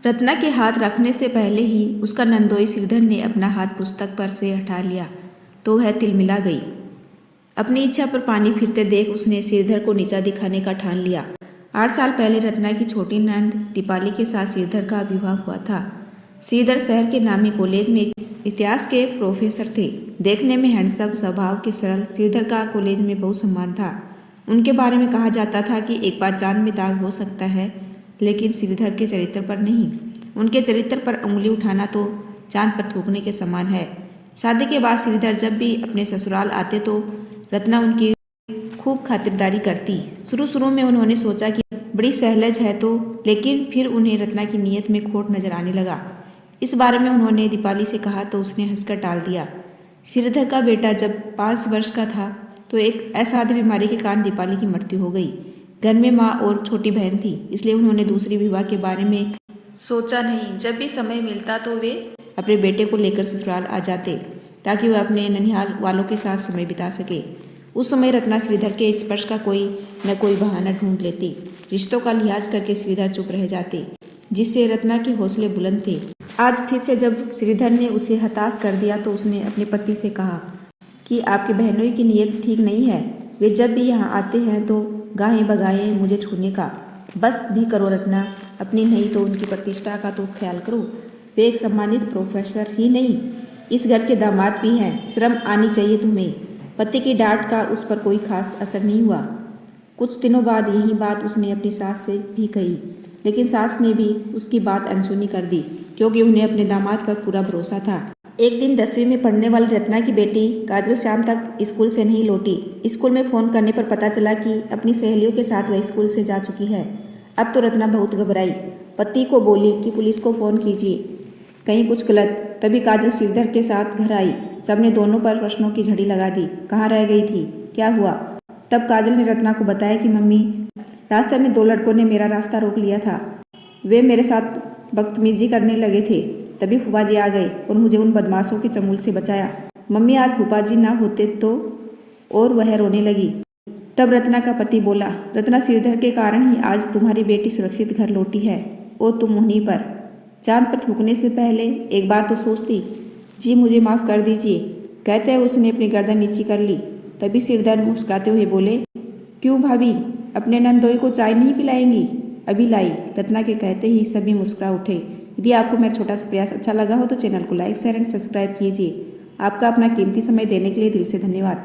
रत्ना के हाथ रखने से पहले ही उसका नंदोई श्रीधर ने अपना हाथ पुस्तक पर से हटा लिया तो वह तिलमिला गई। अपनी इच्छा पर पानी फिरते देख उसने श्रीधर को नीचा दिखाने का ठान लिया। 8 साल पहले रत्ना की छोटी नंद दीपाली के साथ श्रीधर का विवाह हुआ था। श्रीधर शहर के नामी कॉलेज में इतिहास के प्रोफेसर थे। देखने में हैंडसम, स्वभाव के सरल, श्रीधर का कॉलेज में बहुत सम्मान था। उनके बारे में कहा जाता था कि एक बार चांद में दाग हो सकता है, लेकिन श्रीधर के चरित्र पर नहीं। उनके चरित्र पर उंगली उठाना तो चांद पर थूकने के समान है। शादी के बाद श्रीधर जब भी अपने ससुराल आते तो रत्ना उनकी खूब खातिरदारी करती। शुरू में उन्होंने सोचा कि बड़ी सहलज है तो, लेकिन फिर उन्हें रत्ना की नीयत में खोट नजर आने लगा। इस बारे में उन्होंने दीपाली से कहा तो उसने हंसकर टाल दिया। श्रीधर का बेटा जब 5 वर्ष का था तो एक असाध्य बीमारी के कारण दीपाली की मृत्यु हो गई। घर में माँ और छोटी बहन थी, इसलिए उन्होंने दूसरी विवाह के बारे में सोचा नहीं। जब भी समय मिलता तो वे अपने बेटे को लेकर ससुराल आ जाते ताकि वह अपने ननिहाल वालों के साथ समय बिता सके। उस समय रत्ना श्रीधर के स्पर्श का कोई न कोई बहाना ढूंढ लेती। रिश्तों का लिहाज करके श्रीधर चुप रह जाते, जिससे रत्ना के हौसले बुलंद थे। आज फिर से जब श्रीधर ने उसे हताश कर दिया तो उसने अपने पति से कहा कि आपकी बहनोई की नीयत ठीक नहीं है। वे जब भी यहाँ आते हैं तो गाहें बगाएं मुझे छूने का। बस भी करो रत्ना, अपनी नहीं तो उनकी प्रतिष्ठा का तो ख्याल करो। वे एक सम्मानित प्रोफेसर ही नहीं, इस घर के दामाद भी हैं। शर्म आनी चाहिए तुम्हें। पति की डांट का उस पर कोई खास असर नहीं हुआ। कुछ दिनों बाद यही बात उसने अपनी सास से भी कही, लेकिन सास ने भी उसकी बात अनसुनी कर दी, क्योंकि उन्हें अपने दामाद पर पूरा भरोसा था। एक दिन 10वीं में पढ़ने वाली रत्ना की बेटी काजल शाम तक स्कूल से नहीं लौटी। स्कूल में फ़ोन करने पर पता चला कि अपनी सहेलियों के साथ वह स्कूल से जा चुकी है। अब तो रत्ना बहुत घबराई। पति को बोली कि पुलिस को फ़ोन कीजिए, कहीं कुछ गलत। तभी काजल श्रीधर के साथ घर आई। सबने दोनों पर प्रश्नों की झड़ी लगा दी। कहाँ रह गई थी, क्या हुआ? तब काजल ने रत्ना को बताया कि मम्मी, रास्ते में 2 लड़कों ने मेरा रास्ता रोक लिया था। वे मेरे साथ बदतमीजी करने लगे थे। तभी फूफा जी आ गए और मुझे उन बदमाशों के चंगुल से बचाया। मम्मी, आज फूफा जी ना होते तो। और वह रोने लगी। तब रत्ना का पति बोला, रत्ना, श्रीधर के कारण ही आज तुम्हारी बेटी सुरक्षित घर लौटी है और तुम उन्हीं पर। चांद पर थूकने से पहले एक बार तो सोचती। जी मुझे माफ़ कर दीजिए, कहते हुए उसने अपनी गर्दन नीची कर ली। तभी श्रीधर मुस्कुराते हुए बोले, क्यों भाभी, अपने नंदोई को चाय नहीं पिलाएंगी? अभी लाई। रत्ना के कहते ही सभी मुस्कुरा उठे। यदि आपको मेरा छोटा सा प्रयास अच्छा लगा हो तो चैनल को लाइक, शेयर एंड सब्सक्राइब कीजिए। आपका अपना कीमती समय देने के लिए दिल से धन्यवाद।